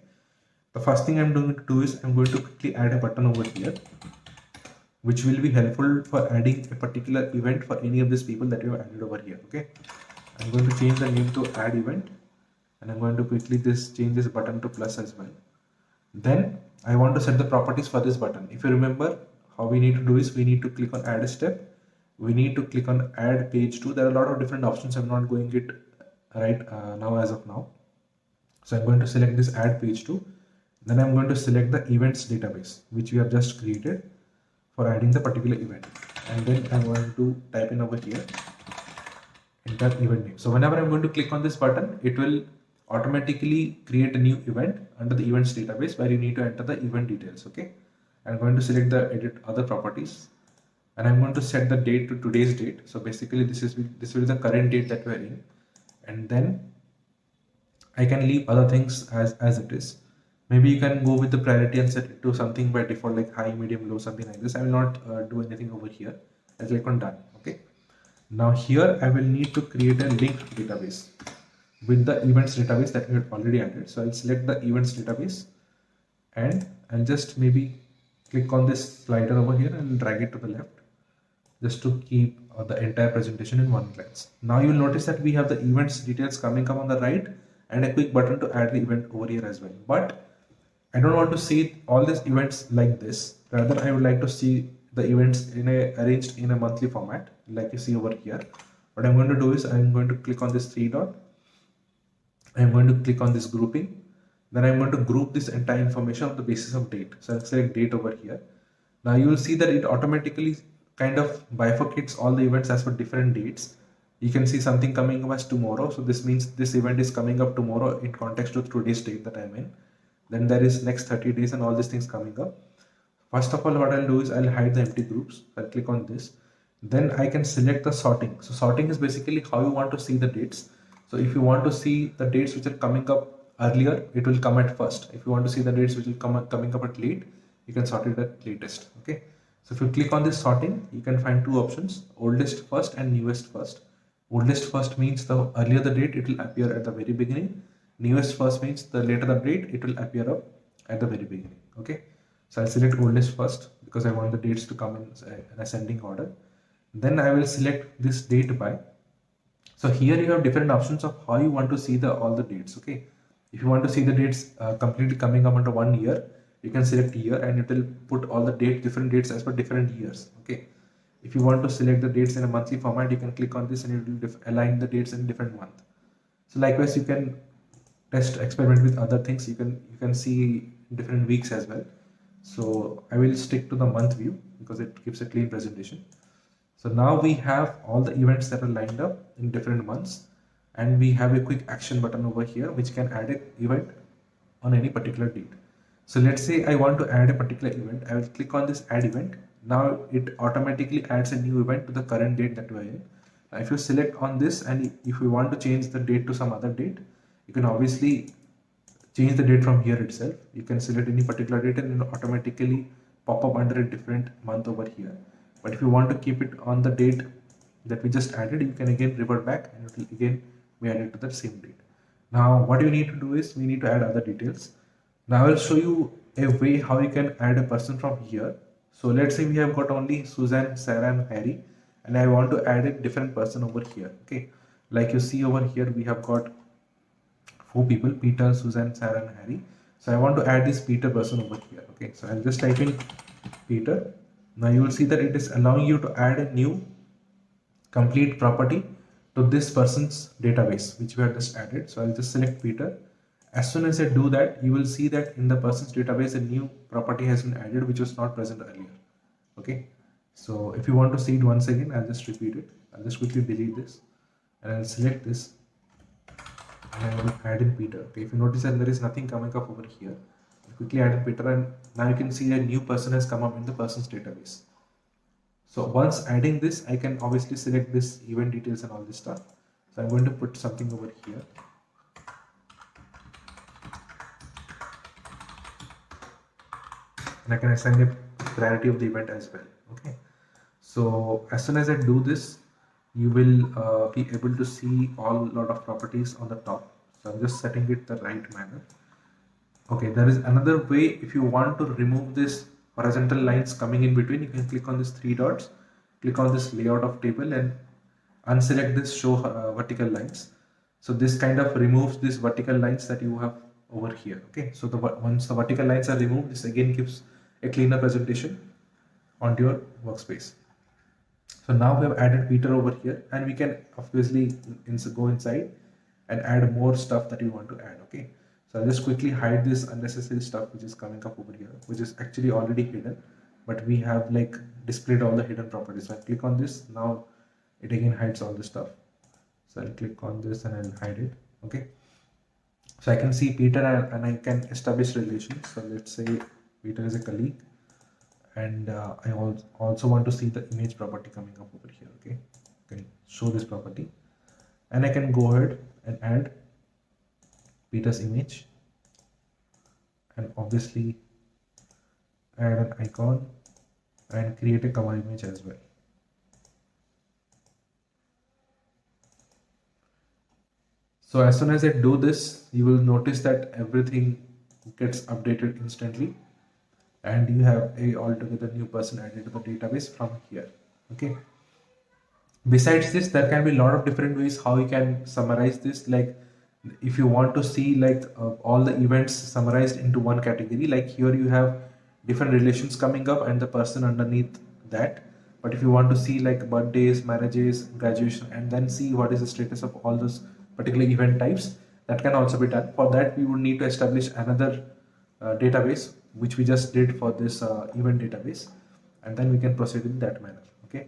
The first thing I'm going to do is I'm going to quickly add a button over here, which will be helpful for adding a particular event for any of these people that you have added over here. Okay, I'm going to change the name to add event, and I'm going to quickly change this button to plus as well. Then I want to set the properties for this button. If you remember, how we need to do is we need to click on add a step. We need to click on add page to. There are a lot of different options. I'm not going it right now as of now. So I'm going to select this add page to. Then I'm going to select the events database, which we have just created for adding the particular event. And then I'm going to type in over here, enter event name. So whenever I'm going to click on this button, it will automatically create a new event under the events database where you need to enter the event details. Okay, I'm going to select the edit other properties, and I'm going to set the date to today's date. So basically this will be the current date that we're in, and then I can leave other things as it is. Maybe you can go with the priority and set it to something by default like high, medium, low, something like this. I will not do anything over here. I'll click on done. Okay, now here I will need to create a linked database with the events database that we had already added. So I'll select the events database, and I'll just maybe click on this slider over here and drag it to the left, just to keep the entire presentation in one glance. Now you'll notice that we have the events details coming up on the right and a quick button to add the event over here as well. But I don't want to see all these events like this. Rather, I would like to see the events arranged in a monthly format like you see over here. What I'm going to do is I'm going to click on this 3 dot, I'm going to click on this grouping. Then I'm going to group this entire information on the basis of date. So I'll select date over here. Now you will see that it automatically kind of bifurcates all the events as for different dates. You can see something coming up as tomorrow. So this means this event is coming up tomorrow in context to today's date that I'm in. Then there is next 30 days and all these things coming up. First of all, what I'll do is I'll hide the empty groups. I'll click on this. Then I can select the sorting. So sorting is basically how you want to see the dates. So if you want to see the dates which are coming up earlier, it will come at first. If you want to see the dates which will coming up at late, you can sort it at latest. Okay. So if you click on this sorting, you can find two options: oldest first and newest first. Oldest first means the earlier the date, it will appear at the very beginning. Newest first means the later the date, it will appear up at the very beginning. Okay. So I'll select oldest first because I want the dates to come in an ascending order. Then I will select this date by. So here you have different options of how you want to see all the dates. Okay. If you want to see the dates completely coming up under 1 year, you can select year and it will put all the different dates as per different years. Okay. If you want to select the dates in a monthly format, you can click on this and it will align the dates in different month. So likewise, you can experiment with other things. You can see different weeks as well. So I will stick to the month view because it gives a clean presentation. So now we have all the events that are lined up in different months, and we have a quick action button over here which can add an event on any particular date. So let's say I want to add a particular event. I will click on this add event. Now it automatically adds a new event to the current date that we are in. Now if you select on this and if you want to change the date to some other date, you can obviously change the date from here itself. You can select any particular date and it will automatically pop up under a different month over here. But if you want to keep it on the date that we just added, you can again revert back and it will again be added to the same date. Now what you need to do is we need to add other details. Now I will show you a way how you can add a person from here. So let's say we have got only Susan, Sarah and Harry, and I want to add a different person over here. Okay, like you see over here we have got 4 people: Peter, Susan, Sarah and Harry. So I want to add this Peter person over here. Okay, so I'll just type in Peter. Now you will see that it is allowing you to add a new complete property to this person's database which we have just added. So I'll just select Peter. As soon as I do that, you will see that in the person's database a new property has been added which was not present earlier. Okay, so if you want to see it once again, I'll just repeat it. I'll just quickly delete this and I'll select this and I will add in Peter. Okay, if you notice that there is nothing coming up over here, I'll quickly add in Peter and now you can see a new person has come up in the person's database. So once adding this, I can obviously select this event details and all this stuff. So I'm going to put something over here. And I can assign a priority of the event as well. Okay. So as soon as I do this, you will be able to see all lot of properties on the top. So I'm just setting it the right manner. Okay, there is another way. If you want to remove this horizontal lines coming in between, you can click on these 3 dots, click on this layout of table and unselect this show vertical lines. So this kind of removes these vertical lines that you have over here. Okay, so once the vertical lines are removed, this again gives a cleaner presentation onto your workspace. So now we have added Peter over here and we can obviously go inside and add more stuff that you want to add. Okay, so I'll just quickly hide this unnecessary stuff which is coming up over here, which is actually already hidden, but we have like displayed all the hidden properties. So I click on this, now it again hides all the stuff. So I'll click on this and I'll hide it. Okay, so I can see Peter and I can establish relations. So let's say Peter is a colleague and I also want to see the image property coming up over here. Okay, I can show this property and I can go ahead and add Peter's image and obviously add an icon and create a cover image as well. So as soon as I do this, you will notice that everything gets updated instantly and you have a altogether new person added to the database from here. Okay, besides this, there can be a lot of different ways how you can summarize this. Like if you want to see like all the events summarized into one category, like here you have different relations coming up and the person underneath that. But if you want to see like birthdays, marriages, graduation, and then see what is the status of all those particular event types, that can also be done. For that, we would need to establish another database, which we just did for this event database, and then we can proceed in that manner. Okay,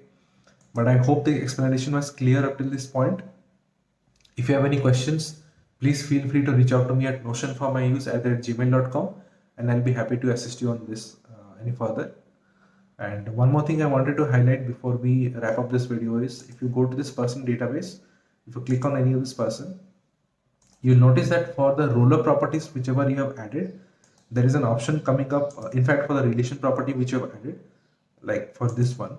but I hope the explanation was clear up till this point. If you have any questions, please feel free to reach out to me at notionformyuse@gmail.com, and I'll be happy to assist you on this any further. And one more thing I wanted to highlight before we wrap up this video is, if you go to this person database, if you click on any of this person, you'll notice that for the roller properties, whichever you have added, there is an option coming up. In fact, for the relation property which you have added, like for this one,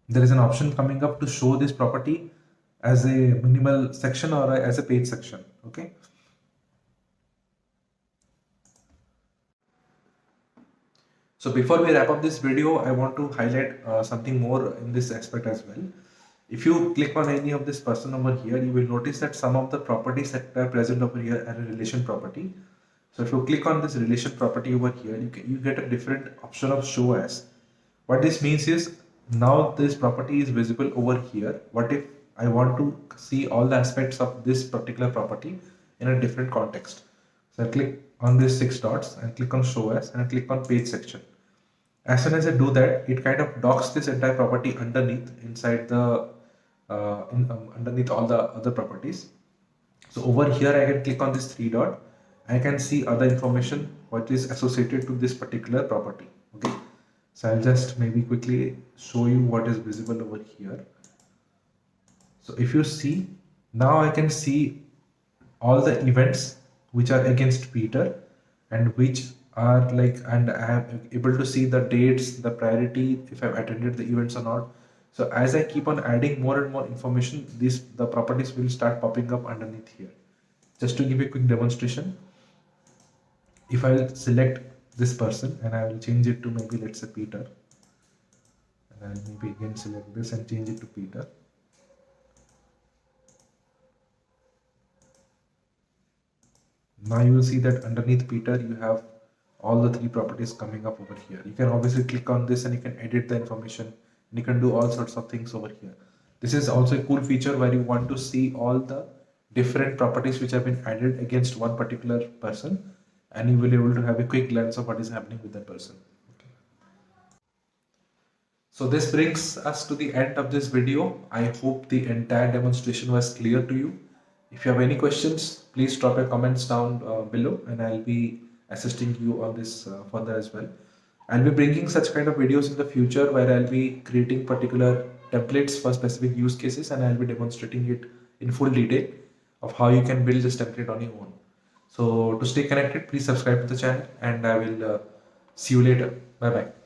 there is an option coming up to show this property as a minimal section or as a page section. Okay. So before we wrap up this video, I want to highlight something more in this aspect as well. If you click on any of this person over here, you will notice that some of the properties that are present over here are a relation property. So if you click on this relation property over here, you get a different option of show as. What this means is, now this property is visible over here. What if I want to see all the aspects of this particular property in a different context? So I click on these 6 dots and click on show as, and I click on page section. As soon as I do that, it kind of docks this entire property underneath inside the underneath all the other properties. So over here I can click on this 3 dot. I can see other information what is associated to this particular property. Okay, so I'll just maybe quickly show you what is visible over here. So if you see, now I can see all the events which are against Peter, and which are like, and I am able to see the dates, the priority, if I've attended the events or not. So as I keep on adding more and more information, the properties will start popping up underneath here. Just to give you a quick demonstration, if I will select this person and I will change it to maybe, let's say, Peter, and I'll maybe again select this and change it to Peter. Now you will see that underneath Peter you have all the 3 properties coming up over here. You can obviously click on this and you can edit the information, and you can do all sorts of things over here. This is also a cool feature where you want to see all the different properties which have been added against one particular person, and you will be able to have a quick glance of what is happening with that person. Okay. So this brings us to the end of this video. I hope the entire demonstration was clear to you. If you have any questions, please drop your comments down below, and I'll be assisting you on this further as well. I'll be bringing such kind of videos in the future where I'll be creating particular templates for specific use cases, and I'll be demonstrating it in full detail of how you can build this template on your own. So to stay connected, please subscribe to the channel, and I will see you later. Bye bye.